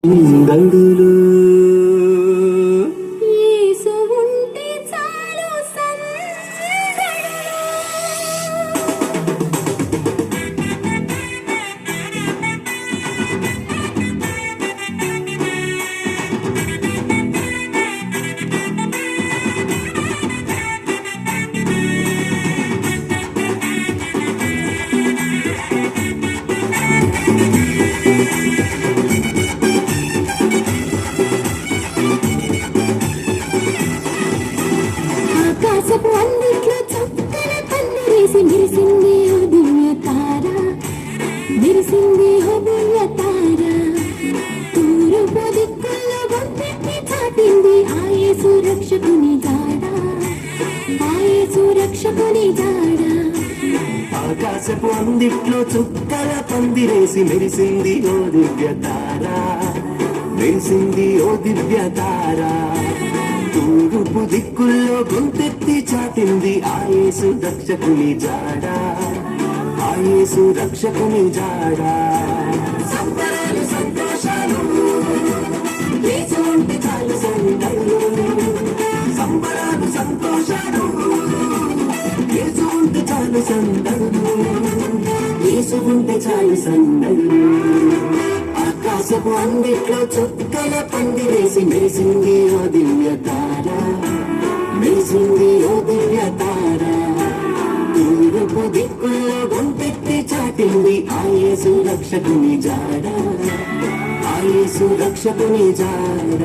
సందడులు యేసు ఉంటే చాలు సందడులు. ఆకాశపు అందిట్లో చక్కన పందిరేసి మెరిసింది ఓ దివ్య తార, మెరిసింది ఓ దివ్య తార. తూర్పు దిక్కుల్లో గొంతెత్తి చాటింది ఆ యేసు రక్షకుని జాడ, ఆ యేసు రక్షకుని జాడ. ఆకాశపు అందిట్లో చుక్కల పందిరేసి మెరిసింది ఓ దివ్య తార, మెరిసింది ఓ దివ్య తార. తూర్పు దిక్కుల్లో గొంతెత్తి చాటింది ఆ యేసు రక్షకుని జాడ, ఆ యేసు రక్షకుని జాడ. సంబరాలు సంతోషాలు యేసు ఉంటే చాలు సందడులు, సంబరాలు సంతోషాలు యేసు ఉంటే చాలు సందడులు, యేసు ఉంటే చాలు సందడులు. ఆకాశపు అందిట్లో చుక్కల పందిరేసి మెరిసింది ఓ దివ్య తార, మెరిసింది ఓ దివ్య తార. తూర్పు దిక్కుల్లో గొంతెత్తి చాటింది ఆ యేసు రక్షకుని జాడ, ఆ యేసు రక్షకుని జాడ.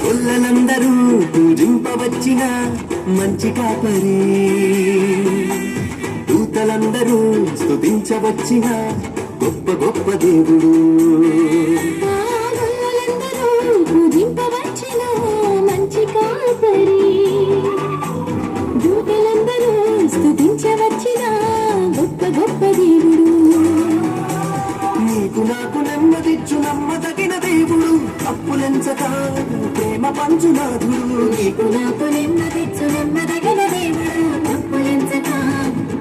కొల్లలందరూ పూజింపవచ్చిన మంచి కాపరి, దూతలందరూ స్తుతించవచ్చిన గొప్ప గొప్ప దేవుడు. ఆగోలందరూ పూజింపవచ్చిన మంచి కాపరి, దూతలందరూ స్తుతించవచ్చిన గొప్ప గొప్ప దేవుడు. నీకు నాకు నెమ్మదిచ్చు నమ్మదగిన దేవుడు, తప్పులెంచక ప్రేమ పంచునాథుడు. నీకు నాకు నెమ్మదిచ్చు నెమ్మదగిన దేవుడు, తప్పులెంచక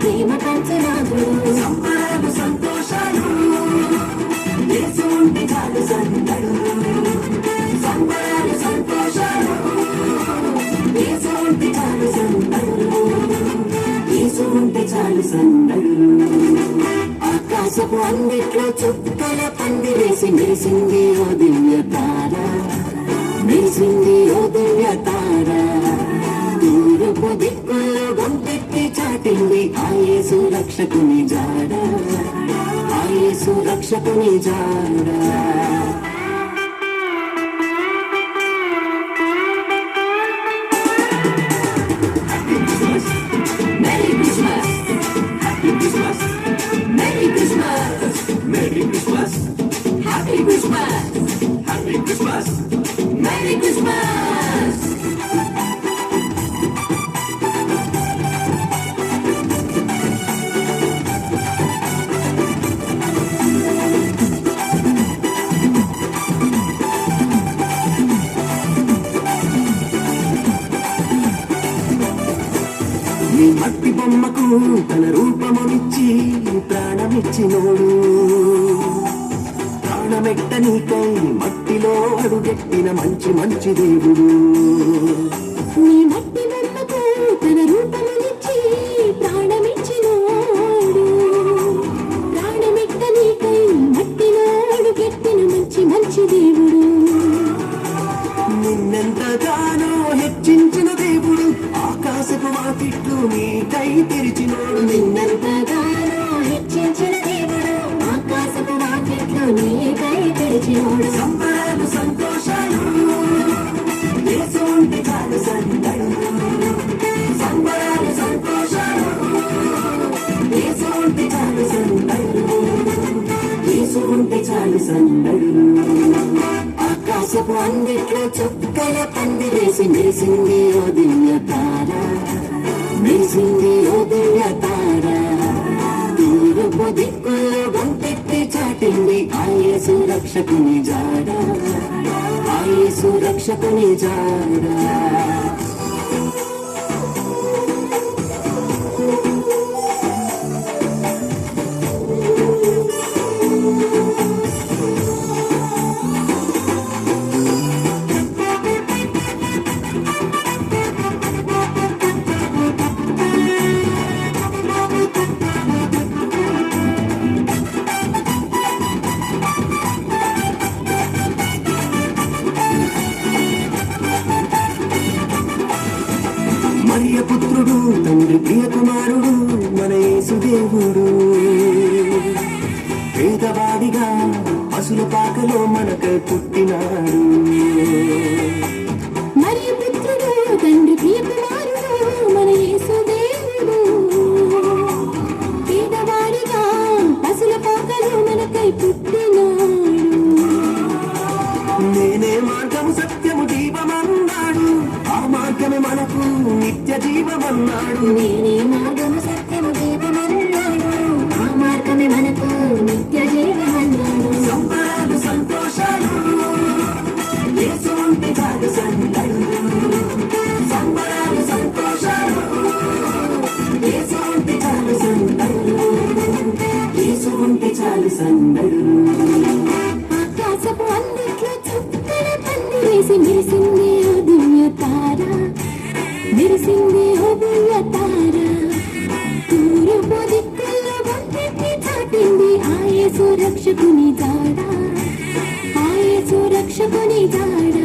ప్రేమ పంచనాథుడు. సంబరాలు సంతోషాలు యేసు ఉంటే చాలు సందడులు, సంబరాలు సంతోషాలు యేసు ఉంటే చాలు సందడులు, యేసు ఉంటే చాలు సందడులు. ఆకాశపు అందిట్లో చుక్కల పందిరేసి మెరిసింది ఓ దివ్య తార, మెరిసింది ఓ దివ్య తార. తూర్పు దిక్కుల్లో గొంతెత్తి చాటింది ఆ యేసు రక్షకుని జాడ, ఆ యేసు రక్షకుని జాడ. Merry Christmas, Happy Christmas, Merry Christmas, Merry Christmas, Happy Christmas, Happy Christmas, Merry Christmas. ఈ మట్టి బొమ్మకు తన రూపమునిచ్చి ప్రాణమిచ్చినోడు, ప్రాణమెట్ట నీకై మట్టిలో అడుగెట్టిన మంచి మంచి దేవుడు. నీ మట్టి బొమ్మకు తన రూపమునిచ్చి ప్రాణమిచ్చినోడు, ప్రాణమెట్ట నీకై మట్టిలో అడుగెట్టిన మంచి మంచి దేవుడు. నిన్నెంతగానో హెచ్చించిన దేవుడు, ఆకాశపు వాకిట్లు నీకై తెరిచినోడు. నిన్నెంతగానో హెచ్చించిన దేవుడు, ఆకాశపు వాకిట్లు నీకై తెరిచినోడు. సంబరాలు సంతోషాలు యేసు ఉంటే చాలు సందడులు, సంబరాలు సంతోషాలు అందిట్లో చుక్కల పందిరేసి మెరిసింది ఓ దివ్య తార, మెరిసింది ఓ దివ్య తార. తూర్పు దిక్కుల్లో గొంతెత్తి చాటింది ఆ యేసు రక్షకుని జాడ, ఆ యేసు రక్షకుని జాడ. మరియ పుత్రుడు తండ్రి ప్రియ కుమారుడు మన యేసుదేవుడు. పేదవాడిగా పశుల పాకలో మనకై పుట్టినాడు. మరియ పుత్రుడు తండ్రి ప్రియ కుమారుడు మన యేసుదేవుడు. పేదవాడిగా పశుల పాకలో మనకై పుట్టినాడు. నేనే మార్గము సత్యము జీవమన్నాడు, ఆ మార్గమే మనకు నిత్య జీవమన్నాడు. నేనే మార్గము సత్యము జీవమన్నాడు, ఆ మార్గమే మనకు నిత్య జీవమన్నాడు. సంబరాలు సంతోషాలు యేసు ఉంటే చాలు సందడు, సంబరాలు సంతోషాలు యేసు ఉంటే చాలు సందడు, యేసు ఉంటే చాలు సందడు. ఆకాశపు అందిట్లో చుక్కల పందిరేసి మెరిసింది ఓ దివ్య తార, మెరిసింది ఓ దివ్య తార. తూర్పు దిక్కుల్లో గొంతెత్తి చాటింది ఆ యేసు రక్షకుని జాడ, ఆ యేసు రక్షకుని జాడ.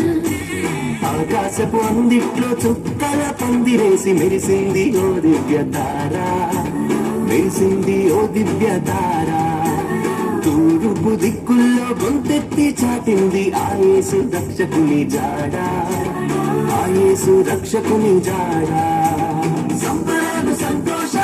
ఆకాశపు అందిట్లో చుక్కల పందిరేసి మెరిసింది ఓ దివ్య తార, మెరిసింది ఓ దివ్య తార. తూర్పు దిక్కుల్లో గొంతెత్తి చాటింది ఆ యేసు రక్షకుని జాడ, ఆ యేసు రక్షకుని జాడ. సంబరాలు సంతోష